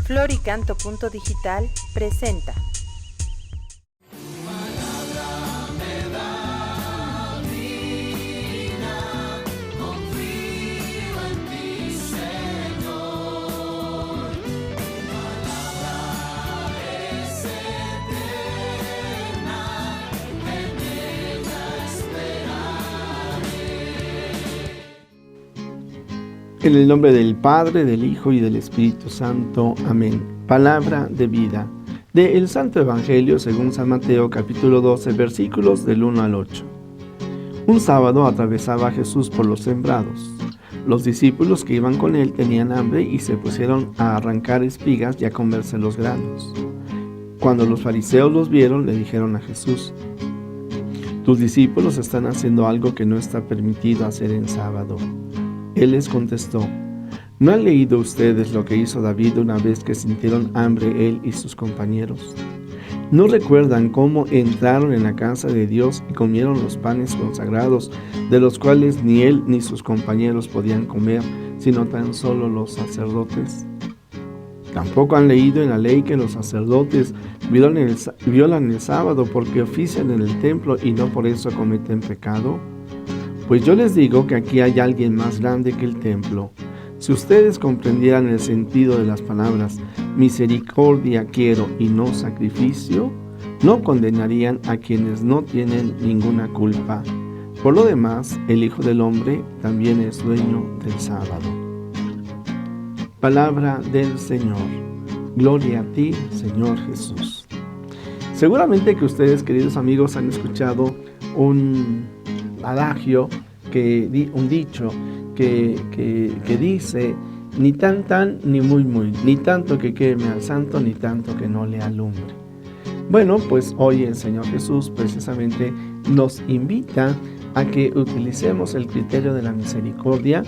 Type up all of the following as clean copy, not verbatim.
Floricanto.digital presenta. En el nombre del Padre, del Hijo y del Espíritu Santo. Amén. Palabra de vida. Del Santo Evangelio según San Mateo, capítulo 12, versículos del 1 al 8. Un sábado atravesaba Jesús por los sembrados. Los discípulos que iban con él tenían hambre y se pusieron a arrancar espigas y a comerse los granos. Cuando los fariseos los vieron, le dijeron a Jesús: «Tus discípulos están haciendo algo que no está permitido hacer en sábado». Él les contestó: ¿No han leído ustedes lo que hizo David una vez que sintieron hambre él y sus compañeros? ¿No recuerdan cómo entraron en la casa de Dios y comieron los panes consagrados, de los cuales ni él ni sus compañeros podían comer, sino tan solo los sacerdotes? ¿Tampoco han leído en la ley que los sacerdotes violan el sábado porque ofician en el templo y no por eso cometen pecado? Pues yo les digo que aquí hay alguien más grande que el templo. Si ustedes comprendieran el sentido de las palabras misericordia quiero y no sacrificio, no condenarían a quienes no tienen ninguna culpa. Por lo demás, el Hijo del Hombre también es dueño del sábado. Palabra del Señor. Gloria a ti, Señor Jesús. Seguramente que ustedes, queridos amigos, han escuchado un adagio, un dicho que dice: ni tan ni muy ni tanto que queme al santo, ni tanto que no le alumbre. Bueno, pues hoy el Señor Jesús precisamente nos invita a que utilicemos el criterio de la misericordia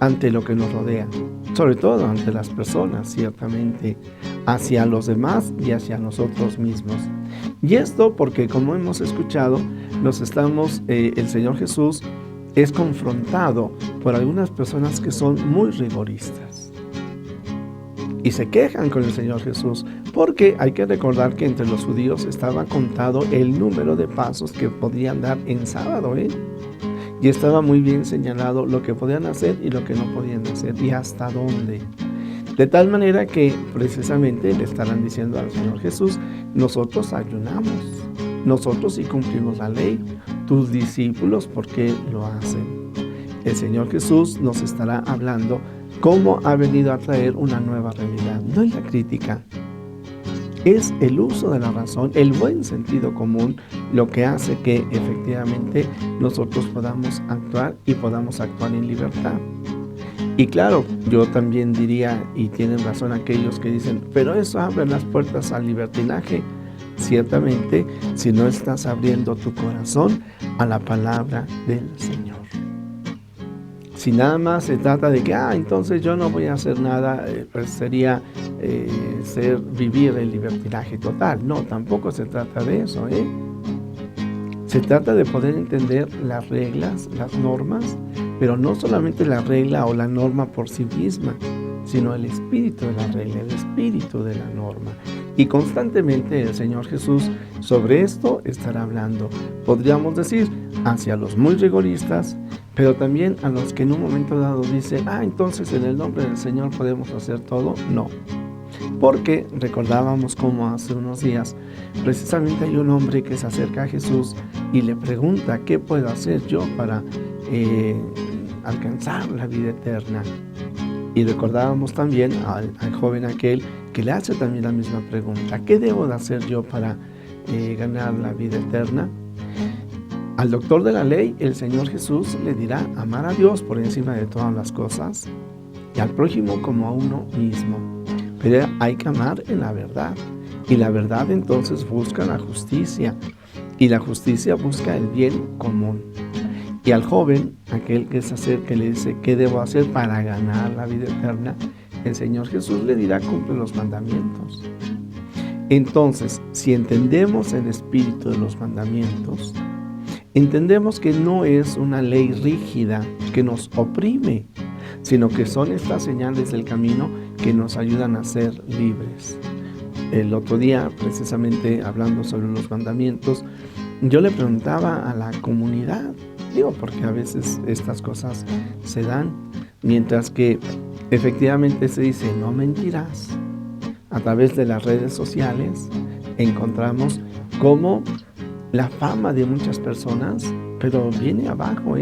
ante lo que nos rodea, sobre todo ante las personas, ciertamente, hacia los demás y hacia nosotros mismos. Y esto porque, como hemos escuchado, el Señor Jesús es confrontado por algunas personas que son muy rigoristas y se quejan con el Señor Jesús, porque hay que recordar que entre los judíos estaba contado el número de pasos que podían dar en sábado, y estaba muy bien señalado lo que podían hacer y lo que no podían hacer y hasta dónde. De tal manera que precisamente le estarán diciendo al Señor Jesús: nosotros ayunamos, nosotros sí cumplimos la ley, tus discípulos, ¿por qué lo hacen? El Señor Jesús nos estará hablando cómo ha venido a traer una nueva realidad. No es la crítica, es el uso de la razón, el buen sentido común, lo que hace que efectivamente nosotros podamos actuar y podamos actuar en libertad. Y claro, yo también diría, y tienen razón aquellos que dicen: pero eso abre las puertas al libertinaje. Ciertamente, si no estás abriendo tu corazón a la palabra del Señor. Si nada más se trata de que, entonces yo no voy a hacer nada, pues sería vivir el libertinaje total. No, tampoco se trata de eso, Se trata de poder entender las reglas, las normas, pero no solamente la regla o la norma por sí misma, sino el espíritu de la regla, el espíritu de la norma. Y constantemente el Señor Jesús sobre esto estará hablando. Podríamos decir hacia los muy rigoristas, pero también a los que en un momento dado dicen: entonces en el nombre del Señor podemos hacer todo. No, porque recordábamos cómo hace unos días precisamente hay un hombre que se acerca a Jesús y le pregunta: ¿qué puedo hacer yo para alcanzar la vida eterna? Y recordábamos también al joven aquel que le hace también la misma pregunta: ¿qué debo de hacer yo para ganar la vida eterna? Al doctor de la ley, el Señor Jesús le dirá: amar a Dios por encima de todas las cosas y al prójimo como a uno mismo. Pero hay que amar en la verdad, y la verdad entonces busca la justicia, y la justicia busca el bien común. Y al joven, aquel que se acerca y le dice: ¿qué debo hacer para ganar la vida eterna? El Señor Jesús le dirá: cumple los mandamientos. Entonces, si entendemos el espíritu de los mandamientos, entendemos que no es una ley rígida que nos oprime, sino que son estas señales del camino que nos ayudan a ser libres. El otro día, precisamente hablando sobre los mandamientos, yo le preguntaba a la comunidad, porque a veces estas cosas se dan, mientras que efectivamente se dice no mentirás. A través de las redes sociales encontramos cómo la fama de muchas personas, pero viene abajo,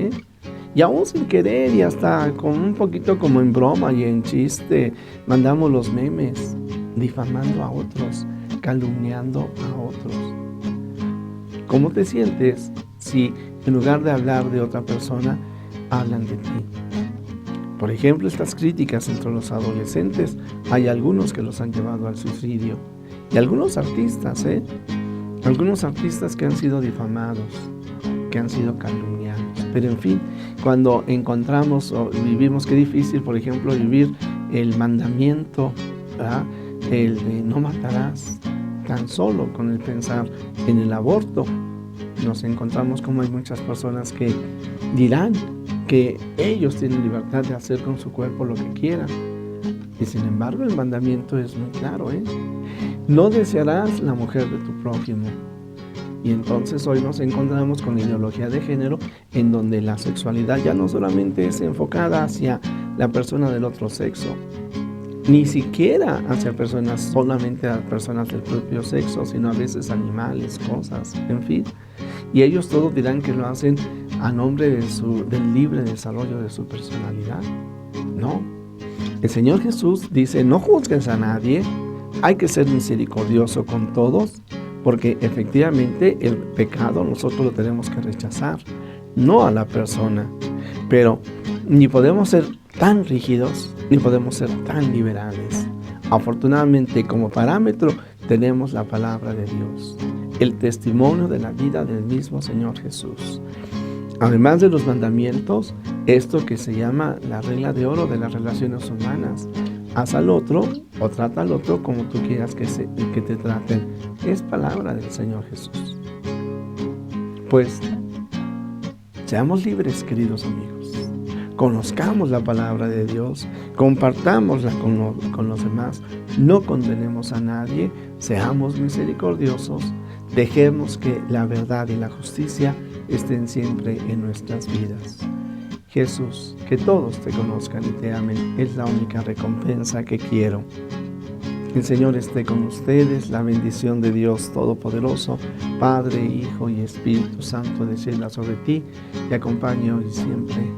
y aún sin querer y hasta con un poquito como en broma y en chiste, mandamos los memes difamando a otros, calumniando a otros. ¿Cómo te sientes si en lugar de hablar de otra persona, hablan de ti? Por ejemplo, estas críticas entre los adolescentes, hay algunos que los han llevado al suicidio. Y algunos artistas, algunos artistas que han sido difamados, que han sido calumniados. Pero en fin, cuando encontramos o vivimos, qué difícil, por ejemplo, vivir el mandamiento, ¿verdad? El de no matarás, tan solo con el pensar en el aborto, nos encontramos como hay muchas personas que dirán que ellos tienen libertad de hacer con su cuerpo lo que quieran. Y sin embargo el mandamiento es muy claro, no desearás la mujer de tu prójimo. Y entonces hoy nos encontramos con la ideología de género en donde la sexualidad ya no solamente es enfocada hacia la persona del otro sexo, ni siquiera hacia personas, solamente a personas del propio sexo, sino a veces animales, cosas, en fin. Y ellos todos dirán que lo hacen a nombre del libre desarrollo de su personalidad. No. El Señor Jesús dice, no juzgues a nadie, hay que ser misericordioso con todos, porque efectivamente el pecado nosotros lo tenemos que rechazar, no a la persona. Pero ni podemos ser tan rígidos, ni podemos ser tan liberales. Afortunadamente, como parámetro, tenemos la palabra de Dios, el testimonio de la vida del mismo Señor Jesús. Además de los mandamientos, esto que se llama la regla de oro de las relaciones humanas. Haz al otro o trata al otro como tú quieras que te traten. Es palabra del Señor Jesús. Pues, seamos libres, queridos amigos. Conozcamos la palabra de Dios, compartámosla con los demás, no condenemos a nadie, seamos misericordiosos, dejemos que la verdad y la justicia estén siempre en nuestras vidas. Jesús, que todos te conozcan y te amen, es la única recompensa que quiero. El Señor esté con ustedes, la bendición de Dios Todopoderoso, Padre, Hijo y Espíritu Santo, descienda sobre ti, te acompañe hoy y siempre.